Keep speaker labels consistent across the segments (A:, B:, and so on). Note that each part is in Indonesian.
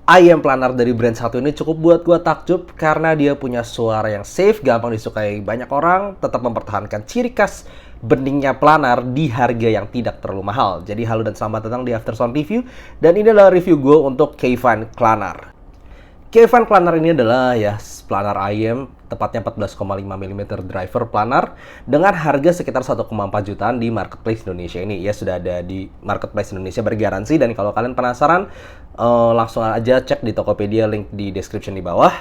A: IM Planar dari brand satu ini cukup buat gue takjub karena dia punya suara yang safe, gampang disukai banyak orang, tetap mempertahankan ciri khas beningnya Planar di harga yang tidak terlalu mahal. Jadi halo dan selamat datang di Aftersound Review, dan ini adalah review gue untuk K-Fine Planar. K-Fine Planar ini adalah planar IM, tepatnya 14,5 mm driver planar dengan harga sekitar 1,4 jutaan di marketplace Indonesia ini. Ya sudah ada di marketplace Indonesia bergaransi, dan kalau kalian penasaran langsung aja cek di Tokopedia, link di description di bawah.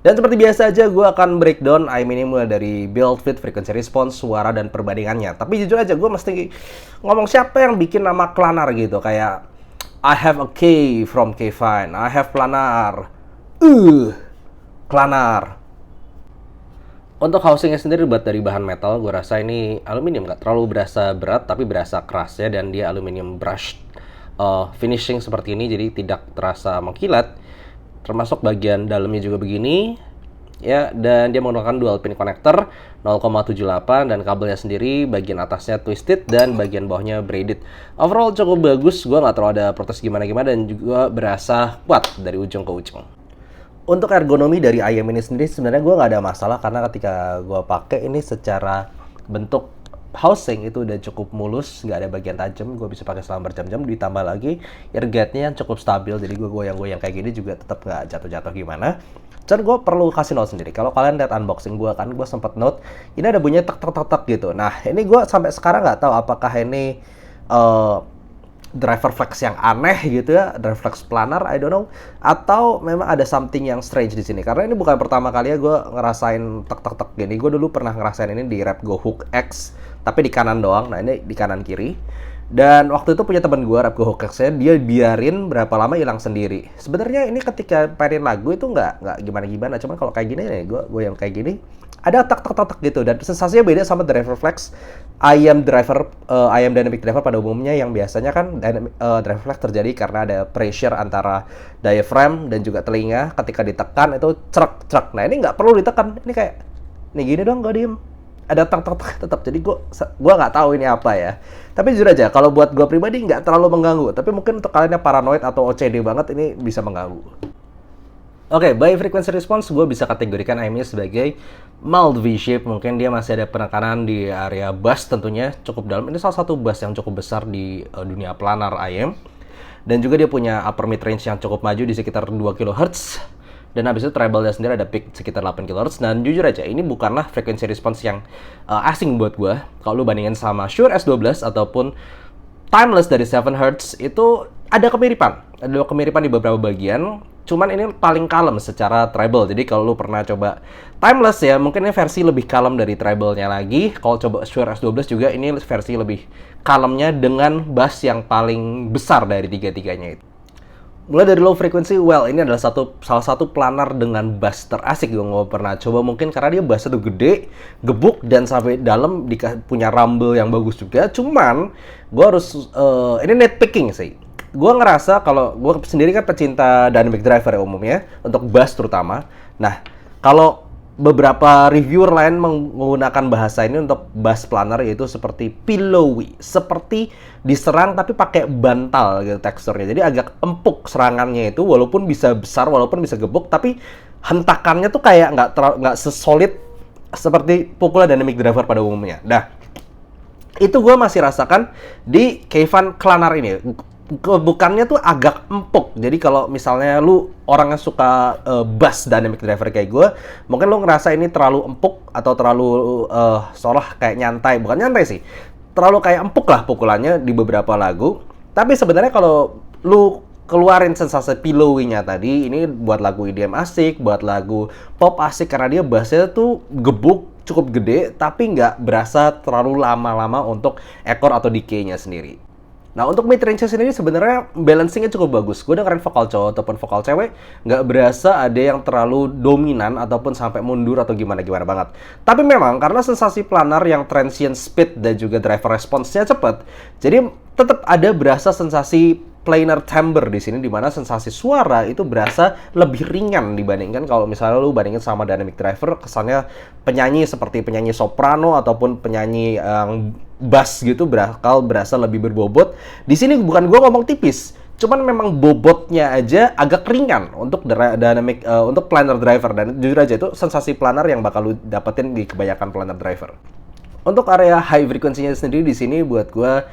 A: Dan seperti biasa aja gue akan breakdown IM ini mulai dari build, fit, frequency response, suara, dan perbandingannya. Tapi jujur aja gue mesti ngomong siapa yang bikin nama Planar gitu. Kayak I have a K from K-Fine, I have Planar. Planar. Untuk housingnya sendiri dibuat dari bahan metal, gue rasa ini aluminium, nggak terlalu berasa berat tapi berasa keras ya, dan dia aluminium brushed finishing seperti ini, jadi tidak terasa mengkilat. Termasuk bagian dalamnya juga begini ya, dan dia menggunakan dual pin connector 0,78, dan kabelnya sendiri bagian atasnya twisted dan bagian bawahnya braided. Overall cukup bagus, gue nggak terlalu ada protes gimana-gimana, dan juga berasa kuat dari ujung ke ujung. Untuk ergonomi dari IM ini sendiri sebenarnya gue nggak ada masalah, karena ketika gue pakai ini secara bentuk housing itu udah cukup mulus, nggak ada bagian tajam, gue bisa pakai selama berjam-jam. Ditambah lagi eargadnya yang cukup stabil, jadi gue goyang-goyang kayak gini juga tetap nggak jatuh-jatuh gimana. Dan gue perlu kasih note sendiri, kalau kalian lihat unboxing gue kan, gue sempet note ini ada bunyi tek tek tek tek gitu. Nah ini gue sampai sekarang nggak tahu apakah ini driver flex yang aneh gitu ya, driver flex planar, I don't know, atau memang ada something yang strange di sini. Karena ini bukan pertama kali ya gue ngerasain tek tek tek gini. Gue dulu pernah ngerasain ini di Repgo Hook X, tapi di kanan doang. Nah ini di kanan kiri. Dan waktu itu punya teman gue Repgo Hook X-nya, dia biarin berapa lama hilang sendiri. Sebenarnya ini ketika mainin lagu itu nggak gimana-gimana. Cuman kalau kayak gini nih, gue yang kayak gini ada tek tek tek tek gitu, dan sensasinya beda sama driver flex IM dynamic driver pada umumnya, yang biasanya kan driver flex terjadi karena ada pressure antara diaphragm dan juga telinga. Ketika ditekan itu cerak. Nah ini nggak perlu ditekan, ini kayak nih gini doang, gue diem ada tek tek tek tetap. Jadi gue nggak tahu ini apa ya, tapi jujur aja kalau buat gue pribadi nggak terlalu mengganggu. Tapi mungkin untuk kalian yang paranoid atau OCD banget ini bisa mengganggu. Oke, by frequency response gue bisa kategorikan IM ini sebagai mild V-shape. Mungkin dia masih ada penekanan di area bass tentunya cukup dalam. Ini salah satu bass yang cukup besar di dunia planar IM. Dan juga dia punya upper mid range yang cukup maju di sekitar 2 kHz. Dan habis itu treble-nya sendiri ada peak sekitar 8 kHz. Dan jujur aja ini bukanlah frequency response yang asing buat gue. Kalau lu bandingin sama Shure S12 ataupun Timeless dari 7Hz, itu ada kemiripan. Ada kemiripan di beberapa bagian. Cuman ini paling kalem secara treble. Jadi kalau lu pernah coba Timeless ya, mungkin ini versi lebih kalem dari treble-nya lagi. Kalau coba Shure S12 juga, ini versi lebih kalemnya dengan bass yang paling besar dari tiga-tiganya itu. Mulai dari low frequency, well ini adalah salah satu planar dengan bass terasik yang gue pernah coba. Mungkin karena dia bassnya tuh gede, gebuk, dan sampai dalam punya rumble yang bagus juga. Cuman gue harus ini nitpicking sih. Gue ngerasa kalau gue sendiri kan pecinta dynamic driver ya umumnya, untuk bass terutama. Nah, kalau beberapa reviewer lain menggunakan bahasa ini untuk bass planar, yaitu seperti pillowy, seperti diserang tapi pakai bantal gitu teksturnya. Jadi agak empuk serangannya itu, walaupun bisa besar, walaupun bisa gebuk, tapi hentakannya tuh kayak nggak sesolid seperti pukulan dynamic driver pada umumnya. Nah, itu gue masih rasakan di K-Fine Planar ini. Kebukannya tuh agak empuk. Jadi kalau misalnya lu orang yang suka bass dynamic driver kayak gue, mungkin lu ngerasa ini terlalu empuk atau terlalu seolah kayak nyantai. Bukan nyantai sih, terlalu kayak empuk lah pukulannya di beberapa lagu. Tapi sebenarnya kalau lu keluarin sensasi pillowy-nya tadi, ini buat lagu EDM asik, buat lagu pop asik, karena dia bassnya tuh gebuk, cukup gede, tapi nggak berasa terlalu lama-lama untuk ekor atau decay-nya sendiri. Nah, untuk mid range sendiri sebenarnya balancingnya cukup bagus. Gue dengerin vokal cowok ataupun vokal cewek, nggak berasa ada yang terlalu dominan ataupun sampai mundur atau gimana-gimana banget. Tapi memang karena sensasi planar yang transient speed dan juga driver response-nya cepat, jadi tetap ada berasa sensasi planar timbre di sini, di mana sensasi suara itu berasa lebih ringan dibandingkan kalau misalnya lu bandingin sama dynamic driver, kesannya penyanyi seperti penyanyi soprano ataupun penyanyi yang bass gitu bakal berasa lebih berbobot. Di sini bukan gua ngomong tipis, Cuman memang bobotnya aja agak ringan untuk untuk planar driver, dan jujur aja itu sensasi planar yang bakal lu dapetin di kebanyakan planar driver. Untuk area high frequency-nya sendiri di sini buat gue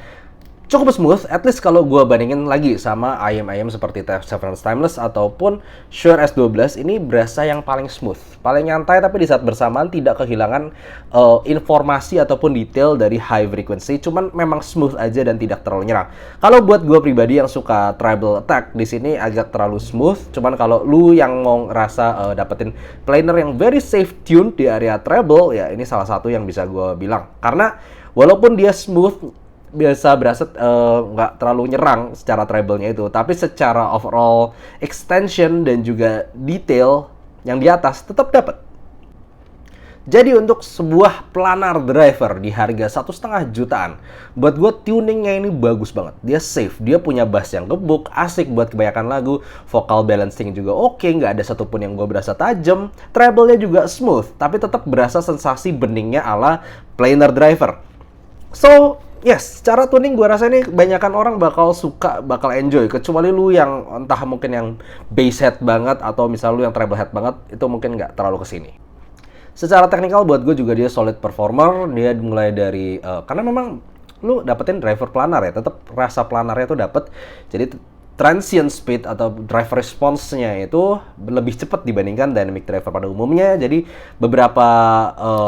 A: cukup smooth, at least kalau gue bandingin lagi sama IM-IM seperti Severance Timeless ataupun Shure S12, ini berasa yang paling smooth, paling nyantai, tapi di saat bersamaan tidak kehilangan informasi ataupun detail dari high frequency, cuman memang smooth aja dan tidak terlalu nyerang. Kalau buat gue pribadi yang suka treble attack, di sini agak terlalu smooth, cuman kalau lu yang mau ngerasa dapetin planar yang very safe tune di area treble, ya ini salah satu yang bisa gue bilang. Karena walaupun dia smooth, biasa berasa nggak terlalu nyerang secara treble-nya itu, tapi secara overall extension dan juga detail yang di atas tetap dapat. Jadi untuk sebuah planar driver di harga 1,5 jutaan, buat gue tuningnya ini bagus banget. Dia safe, dia punya bass yang gebuk, asik buat kebanyakan lagu, vocal balancing juga oke, nggak ada satupun yang gue berasa tajam, treble-nya juga smooth, tapi tetap berasa sensasi beningnya ala planar driver. So, yes, secara tuning gue rasa ini kebanyakan orang bakal suka, bakal enjoy. Kecuali lu yang entah mungkin yang bass head banget atau misal lu yang treble head banget, itu mungkin nggak terlalu kesini. Secara teknikal buat gue juga dia solid performer. Dia mulai dari karena memang lu dapetin driver planar ya, tetap rasa planarnya tuh dapet. Jadi transient speed atau drive response-nya itu lebih cepat dibandingkan dynamic driver pada umumnya. Jadi beberapa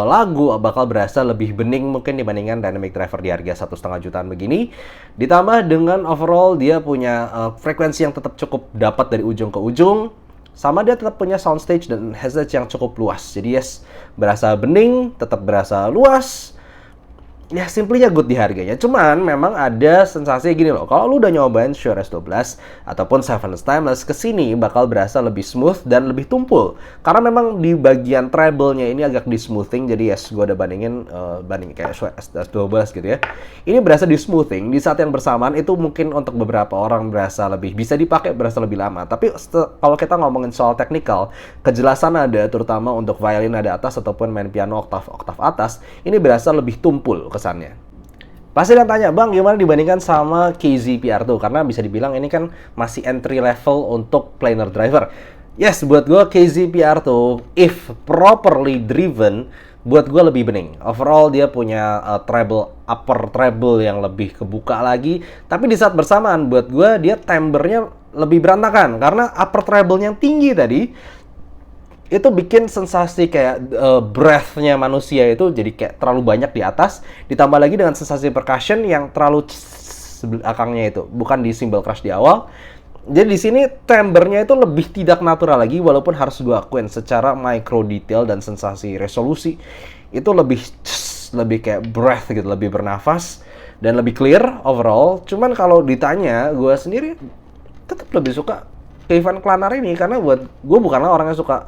A: lagu bakal berasa lebih bening mungkin dibandingkan dynamic driver di harga 1,5 jutaan begini. Ditambah dengan overall dia punya frekuensi yang tetap cukup dapat dari ujung ke ujung. Sama dia tetap punya soundstage dan headset yang cukup luas. Jadi yes, berasa bening, tetap berasa luas. Ya, simply good di harganya. Cuman memang ada sensasi gini loh. Kalau lu udah nyobain Shure S12 ataupun Severance Timeless, kesini bakal berasa lebih smooth dan lebih tumpul. Karena memang di bagian treble-nya ini agak di smoothing. Jadi yes, gue udah bandingin kayak Shure S12 gitu ya. Ini berasa di smoothing. Di saat yang bersamaan itu mungkin untuk beberapa orang berasa lebih bisa dipakai, berasa lebih lama. Tapi kalau kita ngomongin soal technical, kejelasan ada, terutama untuk violin nada atas ataupun main piano oktav atas, ini berasa lebih tumpul kesannya. Pasti dan tanya, Bang, gimana dibandingkan sama KZPR2? Karena bisa dibilang ini kan masih entry level untuk planar driver. Yes, buat gue KZPR2, if properly driven, buat gue lebih bening. Overall dia punya upper treble yang lebih kebuka lagi. Tapi di saat bersamaan, buat gue dia timbre-nya lebih berantakan. Karena upper treble yang tinggi tadi, itu bikin sensasi kayak breath-nya manusia itu jadi kayak terlalu banyak di atas, ditambah lagi dengan sensasi percussion yang terlalu belakangnya itu, bukan di cymbal crash di awal. Jadi di sini timbre-nya itu lebih tidak natural lagi, walaupun harus gue akuin secara micro detail dan sensasi resolusi itu lebih kayak breath gitu, lebih bernafas dan lebih clear overall. Cuman kalau ditanya, gue sendiri tetap lebih suka Ivan Klanar ini, karena buat gue bukanlah orang yang suka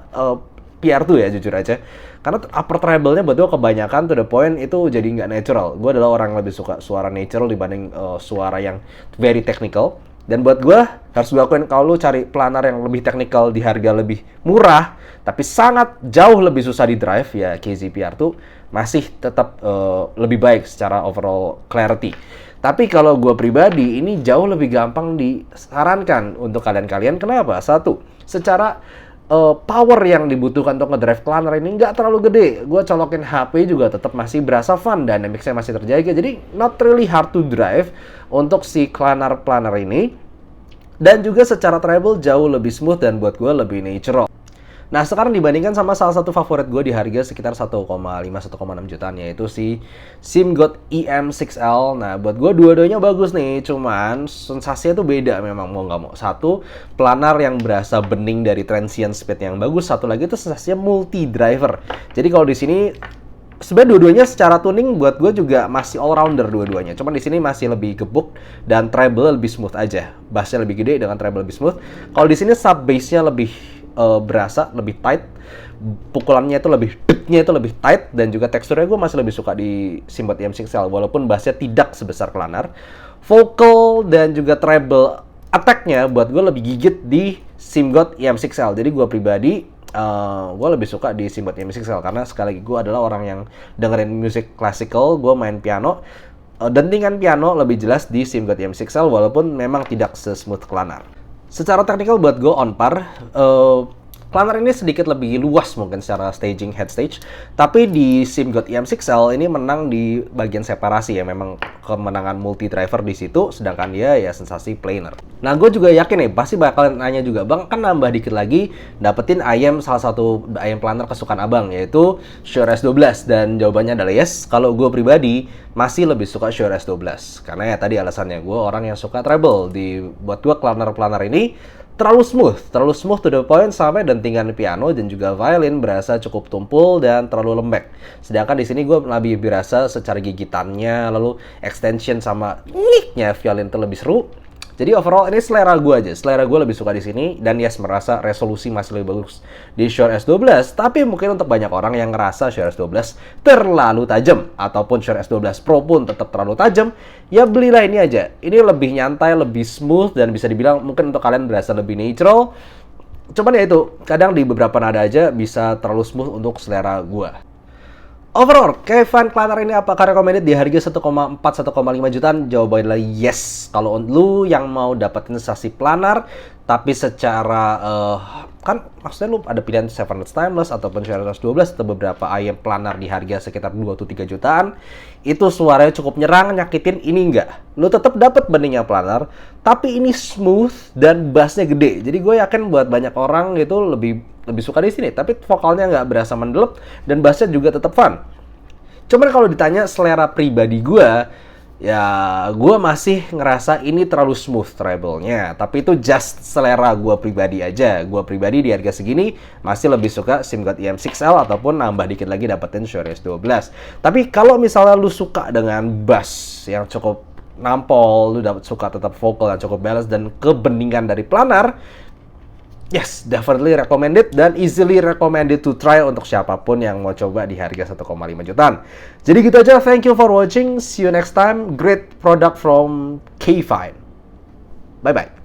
A: PR2 ya, jujur aja. Karena upper treble-nya buat gue kebanyakan to the point itu jadi nggak natural. Gue adalah orang yang lebih suka suara natural dibanding suara yang very technical. Dan buat gue, harus gue akuin kalau lu cari planar yang lebih technical di harga lebih murah, tapi sangat jauh lebih susah di drive, ya KZPR2 masih tetap lebih baik secara overall clarity. Tapi kalau gue pribadi, ini jauh lebih gampang disarankan untuk kalian-kalian. Kenapa? Satu, secara power yang dibutuhkan untuk ngedrive planar ini nggak terlalu gede. Gue colokin HP juga tetap masih berasa fun, dynamics-nya masih terjaga. Jadi not really hard to drive untuk si planar ini. Dan juga secara treble jauh lebih smooth dan buat gue lebih natural. Nah, sekarang dibandingkan sama salah satu favorit gue di harga sekitar 1,5-1,6 jutaan, yaitu si SIMGOT EM6L. Nah, buat gue dua-duanya bagus nih, cuman sensasinya tuh beda memang, mau nggak mau. Satu, planar yang berasa bening dari transient speed yang bagus. Satu lagi tuh sensasinya multi driver. Jadi kalau di sini sebenarnya dua-duanya secara tuning buat gue juga masih all-rounder dua-duanya. Cuman di sini masih lebih gebuk dan treble lebih smooth aja. Bassnya lebih gede dengan treble lebih smooth. Kalau di sini sub bassnya lebih berasa lebih tight, pukulannya itu beatnya itu lebih tight, dan juga teksturnya gue masih lebih suka di SIMGOT EM6L walaupun bassnya tidak sebesar planar. Vocal dan juga treble attack-nya buat gue lebih gigit di SIMGOT EM6L. Jadi gue pribadi gue lebih suka di SIMGOT EM6L karena sekali lagi gue adalah orang yang dengerin musik classical, gue main piano. dentingan piano lebih jelas di SIM GOT EM6L walaupun memang tidak se-smooth Planar. Secara teknikal buat gue on par. Planar ini sedikit lebih luas mungkin secara staging head stage, tapi di SIM GOT EM6L ini menang di bagian separasi ya, memang kemenangan multi driver di situ, sedangkan dia ya sensasi planar. Nah, gue juga yakin nih pasti bakalan nanya juga, bang kan nambah dikit lagi dapetin IM salah satu IM planar kesukaan abang yaitu Shure S12, dan jawabannya adalah yes. Kalau gue pribadi masih lebih suka Shure S12 karena ya tadi alasannya, gue orang yang suka treble. Buat gue planar ini terlalu smooth to the point sampai dentingan piano dan juga violin berasa cukup tumpul dan terlalu lembek. Sedangkan di sini gue lebih berasa secara gigitannya, lalu extension sama ngiknya violin itu lebih seru. Jadi overall ini selera gue aja. Selera gue lebih suka di sini, dan yes, merasa resolusi masih lebih bagus di Shure S12. Tapi mungkin untuk banyak orang yang ngerasa Shure S12 terlalu tajam, ataupun Shure S12 Pro pun tetap terlalu tajam, ya belilah ini aja. Ini lebih nyantai, lebih smooth, dan bisa dibilang mungkin untuk kalian berasa lebih natural. Cuman ya itu, kadang di beberapa nada aja bisa terlalu smooth untuk selera gue. Overall, K-Fine Planar ini apakah recommended di harga 1,4-1,5 jutaan? Jawabannya adalah yes. Kalau lu yang mau dapetin sensasi planar, tapi secara kan maksudnya lu ada pilihan 700 Timeless ataupun Shure S12 atau beberapa IM planar di harga sekitar 2-3 jutaan, itu suaranya cukup nyerang, nyakitin. Ini enggak. Lu tetap dapat bandingnya planar, tapi ini smooth dan bassnya gede. Jadi gue yakin buat banyak orang itu lebih suka di sini, tapi vokalnya nggak berasa mendelep dan bassnya juga tetap fun. Cuman kalau ditanya selera pribadi gue, ya gue masih ngerasa ini terlalu smooth treble-nya. Tapi itu just selera gue pribadi aja. Gue pribadi di harga segini masih lebih suka SIM GOT EM6L ataupun nambah dikit lagi dapetin Shure S12. Tapi kalau misalnya lu suka dengan bass yang cukup nampol, lu suka tetap vokal yang cukup balance dan kebeningan dari planar, yes, definitely recommended dan easily recommended to try untuk siapapun yang mau coba di harga 1,5 jutaan. Jadi gitu aja, thank you for watching, see you next time, great product from K-Fine. Bye-bye.